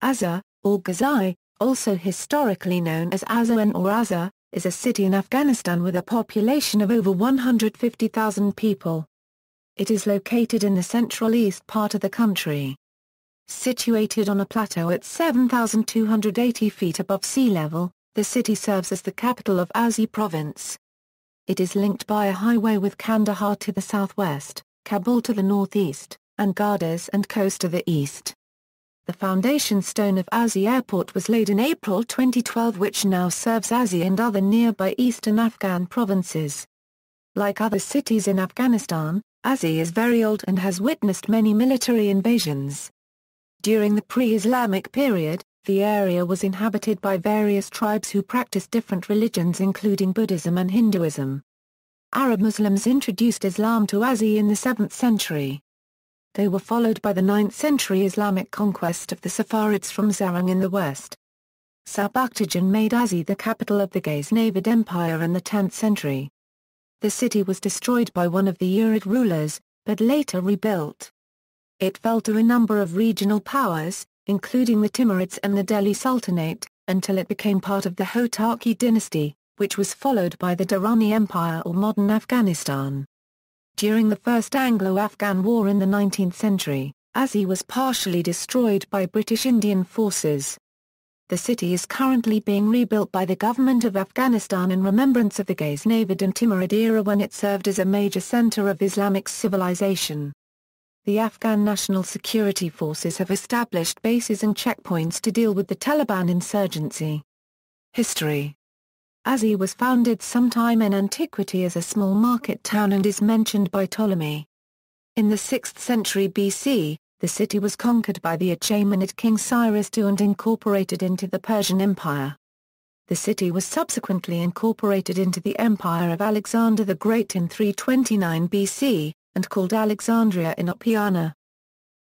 Azza, or Ghaznai, also historically known as Azza or Azza, is a city in Afghanistan with a population of over 150,000 people. It is located in the central east part of the country. Situated on a plateau at 7,280 feet above sea level, the city serves as the capital of Ghazni Province. It is linked by a highway with Kandahar to the southwest, Kabul to the northeast, and Gardez and Khost to the east. The foundation stone of Ghazni Airport was laid in April 2012, which now serves Ghazni and other nearby eastern Afghan provinces. Like other cities in Afghanistan, Ghazni is very old and has witnessed many military invasions. During the pre-Islamic period, the area was inhabited by various tribes who practiced different religions including Buddhism and Hinduism. Arab Muslims introduced Islam to Ghazni in the 7th century. They were followed by the 9th century Islamic conquest of the Saffarids from Zarang in the west. Sabuktigin made Ghazni the capital of the Ghaznavid Empire in the 10th century. The city was destroyed by one of the Ghurid rulers, but later rebuilt. It fell to a number of regional powers, including the Timurids and the Delhi Sultanate, until it became part of the Hotaki dynasty, which was followed by the Durrani Empire or modern Afghanistan. During the First Anglo-Afghan War in the 19th century, Ghazni was partially destroyed by British Indian forces. The city is currently being rebuilt by the government of Afghanistan in remembrance of the Ghaznavid and Timurid era when it served as a major center of Islamic civilization. The Afghan National Security Forces have established bases and checkpoints to deal with the Taliban insurgency. History. Ghazni was founded sometime in antiquity as a small market town and is mentioned by Ptolemy. In the 6th century BC, the city was conquered by the Achaemenid king Cyrus II and incorporated into the Persian Empire. The city was subsequently incorporated into the empire of Alexander the Great in 329 BC, and called Alexandria in Opiana.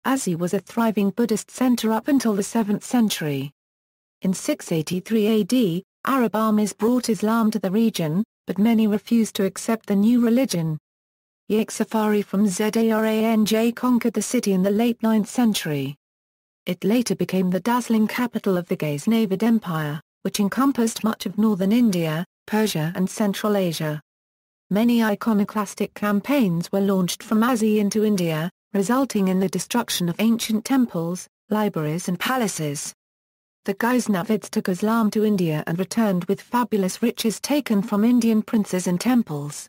Ghazni was a thriving Buddhist center up until the 7th century. In 683 AD, Arab armies brought Islam to the region, but many refused to accept the new religion. Sheikh Safari from Zaranj conquered the city in the late 9th century. It later became the dazzling capital of the Ghaznavid Empire, which encompassed much of northern India, Persia and Central Asia. Many iconoclastic campaigns were launched from Ghazni into India, resulting in the destruction of ancient temples, libraries and palaces. The Ghaznavids took Islam to India and returned with fabulous riches taken from Indian princes and temples.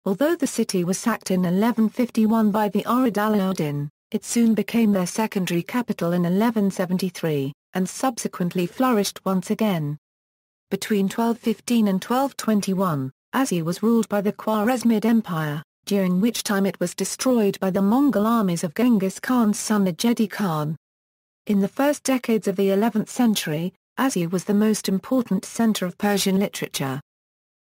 Although the city was sacked in 1151 by the Orid Alauddin, it soon became their secondary capital in 1173, and subsequently flourished once again. Between 1215 and 1221, Ghazni was ruled by the Khwarezmid Empire, during which time it was destroyed by the Mongol armies of Genghis Khan's son Ujedi Khan. In the first decades of the 11th century, Ghazni was the most important center of Persian literature.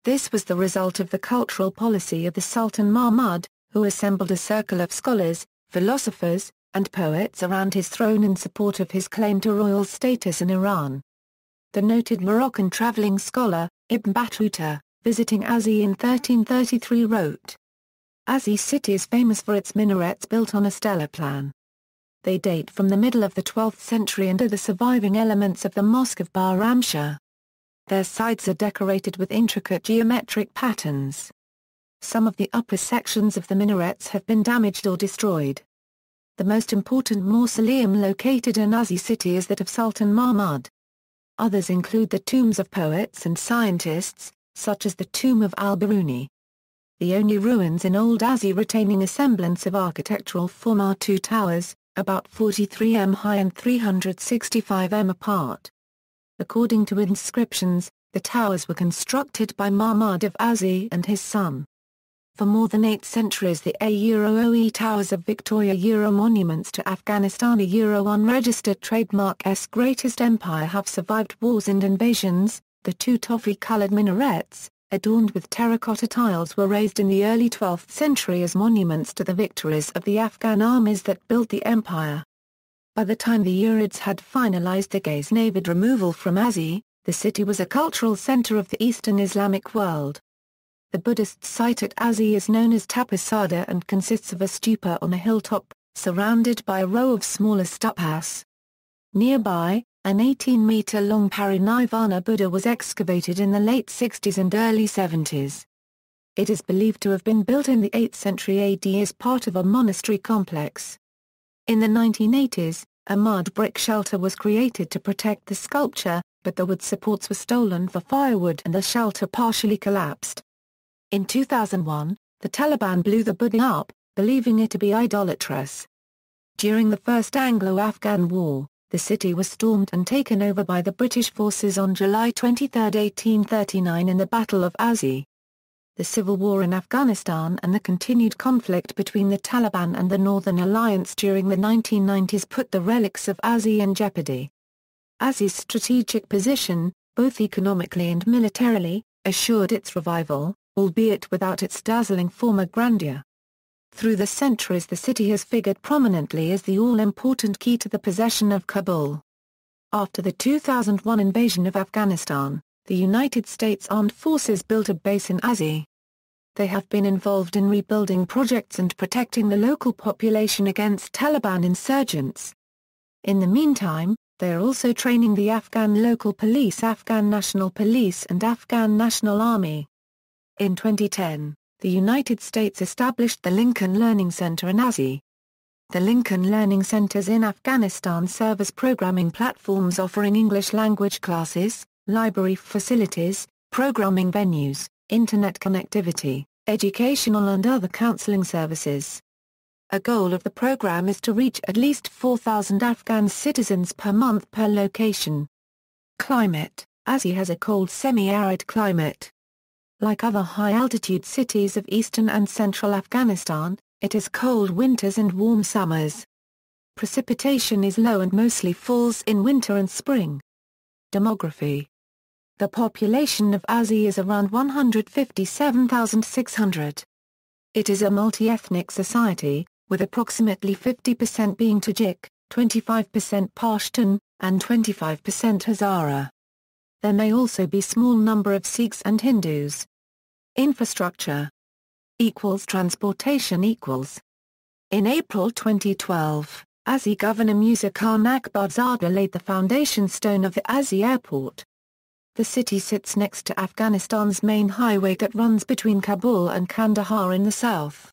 This was the result of the cultural policy of the Sultan Mahmud, who assembled a circle of scholars, philosophers, and poets around his throne in support of his claim to royal status in Iran. The noted Moroccan traveling scholar, Ibn Battuta, visiting Ghazni in 1333 wrote, "Ghazni city is famous for its minarets built on a stellar plan. They date from the middle of the 12th century and are the surviving elements of the Mosque of Bahramshah. Their sides are decorated with intricate geometric patterns. Some of the upper sections of the minarets have been damaged or destroyed. The most important mausoleum located in Ghazni city is that of Sultan Mahmud. Others include the tombs of poets and scientists, such as the tomb of al-Biruni. The only ruins in Old Ghazni retaining a semblance of architectural form are two towers, about 43 m high and 365 m apart. According to inscriptions, the towers were constructed by Mahmud of Ghazni and his son. For more than 8 centuries the A-OE towers of Victoria monuments to Afghanistan unregistered trademark greatest empire have survived wars and invasions. The two toffee-colored minarets, adorned with terracotta tiles, were raised in the early 12th century as monuments to the victories of the Afghan armies that built the empire. By the time the Ghurids had finalized the Ghaznavid removal from Ghazni, the city was a cultural center of the Eastern Islamic world. The Buddhist site at Ghazni is known as Tapassada and consists of a stupa on a hilltop, surrounded by a row of smaller stupas. Nearby, An 18-meter-long Parinirvana Buddha was excavated in the late 60s and early 70s. It is believed to have been built in the 8th century AD as part of a monastery complex. In the 1980s, a mud brick shelter was created to protect the sculpture, but the wood supports were stolen for firewood and the shelter partially collapsed. In 2001, the Taliban blew the Buddha up, believing it to be idolatrous. During the First Anglo-Afghan War, the city was stormed and taken over by the British forces on July 23, 1839 in the Battle of Ghazni. The civil war in Afghanistan and the continued conflict between the Taliban and the Northern Alliance during the 1990s put the relics of Ghazni in jeopardy. Ghazni's strategic position, both economically and militarily, assured its revival, albeit without its dazzling former grandeur. Through the centuries the city has figured prominently as the all-important key to the possession of Kabul. After the 2001 invasion of Afghanistan, the United States Armed Forces built a base in Ghazni. They have been involved in rebuilding projects and protecting the local population against Taliban insurgents. In the meantime, they are also training the Afghan local police, Afghan National Police and Afghan National Army. In 2010, the United States established the Lincoln Learning Center in Ghazni. The Lincoln Learning Centers in Afghanistan serve as programming platforms offering English language classes, library facilities, programming venues, internet connectivity, educational and other counseling services. A goal of the program is to reach at least 4,000 Afghan citizens per month per location. Climate: Ghazni has a cold semi-arid climate. Like other high-altitude cities of eastern and central Afghanistan, it has cold winters and warm summers. Precipitation is low and mostly falls in winter and spring. Demography: the population of Ghazni is around 157,600. It is a multi-ethnic society, with approximately 50% being Tajik, 25% Pashtun, and 25% Hazara. There may also be small number of Sikhs and Hindus. Infrastructure = transportation equals. In April 2012, Ghazni Governor Musa Khan Akbarzada laid the foundation stone of the Ghazni Airport. The city sits next to Afghanistan's main highway that runs between Kabul and Kandahar in the south.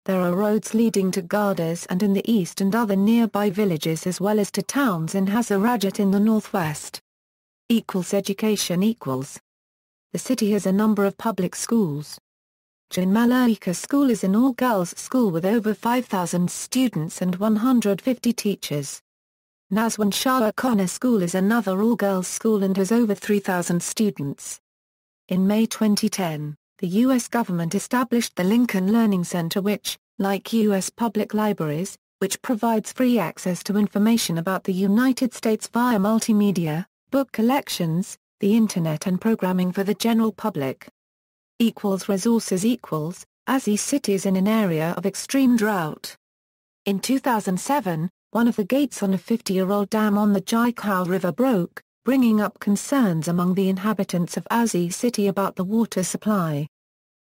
There are roads leading to Gardez and in the east and other nearby villages as well as to towns in Hazarajat in the northwest. Education equals. The city has a number of public schools. Jan Malaika School is an all-girls school with over 5,000 students and 150 teachers. Nazwan Shah Khanna School is another all-girls school and has over 3,000 students. In May 2010, the U.S. government established the Lincoln Learning Center which, like U.S. public libraries, which provides free access to information about the United States via multimedia, book collections, the Internet and programming for the general public. Resources Ghazni city is in an area of extreme drought. In 2007, one of the gates on a 50-year-old dam on the Jaikau River broke, bringing up concerns among the inhabitants of Ghazni city about the water supply.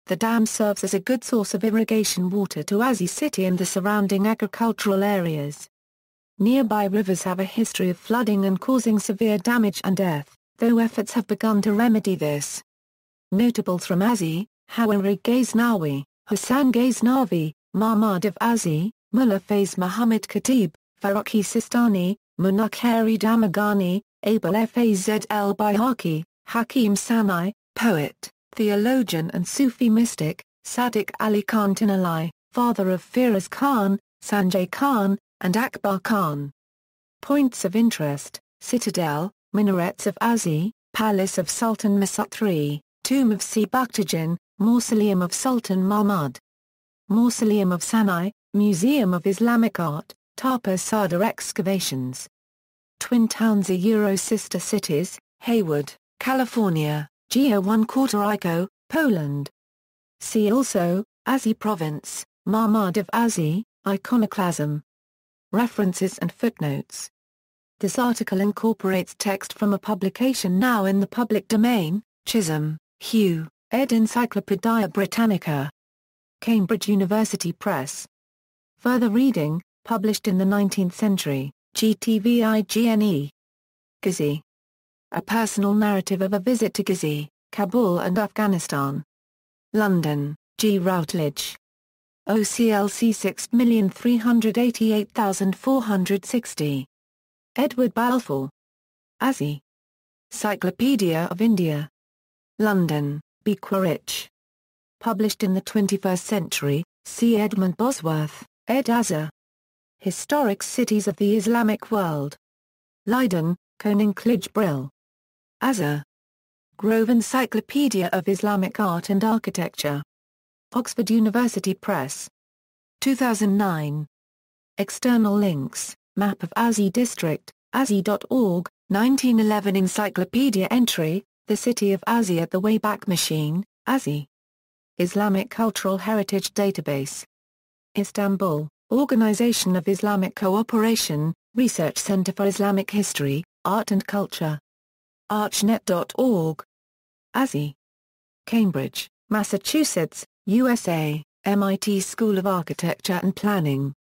The dam serves as a good source of irrigation water to Ghazni city and the surrounding agricultural areas. Nearby rivers have a history of flooding and causing severe damage and death, though efforts have begun to remedy this. Notables from Ghazni: Hawari Ghaznawi, Hassan Ghaznavi, Mahmud of Ghazni, Mullah Faiz Muhammad Khatib, Farokhi Sistani, Munakhari Damagani, Abul Faz el-Bayhaqi, Hakim Sanai, poet, theologian and Sufi mystic, Sadiq Ali Khan Tinalai, father of Firoz Khan, Sanjay Khan, and Akbar Khan. Points of interest: Citadel, Minarets of Ghazni, Palace of Sultan Masud III, Tomb of Sabuktigin, Mausoleum of Sultan Mahmud. Mausoleum of Sanai, Museum of Islamic Art, Tapa Sada excavations. Twin towns sister cities, Hayward, California, Geo-1/4 Poland. See also, Ghazni Province, Mahmud of Ghazni, Iconoclasm. References and footnotes. This article incorporates text from a publication now in the public domain, Chisholm, Hugh, ed. Encyclopædia Britannica. Cambridge University Press. Further reading, published in the 19th century, GTVIGNE. Ghazni. A personal narrative of a visit to Ghazni, Kabul and Afghanistan. London, G. Routledge. OCLC 6388460. Edward Balfour. Ghazni. Cyclopedia of India. London, B. Quaritch. Published in the 21st century, C. Edmund Bosworth, ed. Azza. Historic Cities of the Islamic World. Leiden, Koninklijke Brill. Azza. Grove Encyclopedia of Islamic Art and Architecture. Oxford University Press. 2009. External links, Map of Ghazni District, ghazni.org, 1911 Encyclopedia entry, The City of Ghazni at the Wayback Machine, Ghazni. Islamic Cultural Heritage Database. Istanbul, Organization of Islamic Cooperation, Research Center for Islamic History, Art and Culture. Archnet.org. Ghazni. Cambridge, Massachusetts, USA, MIT School of Architecture and Planning.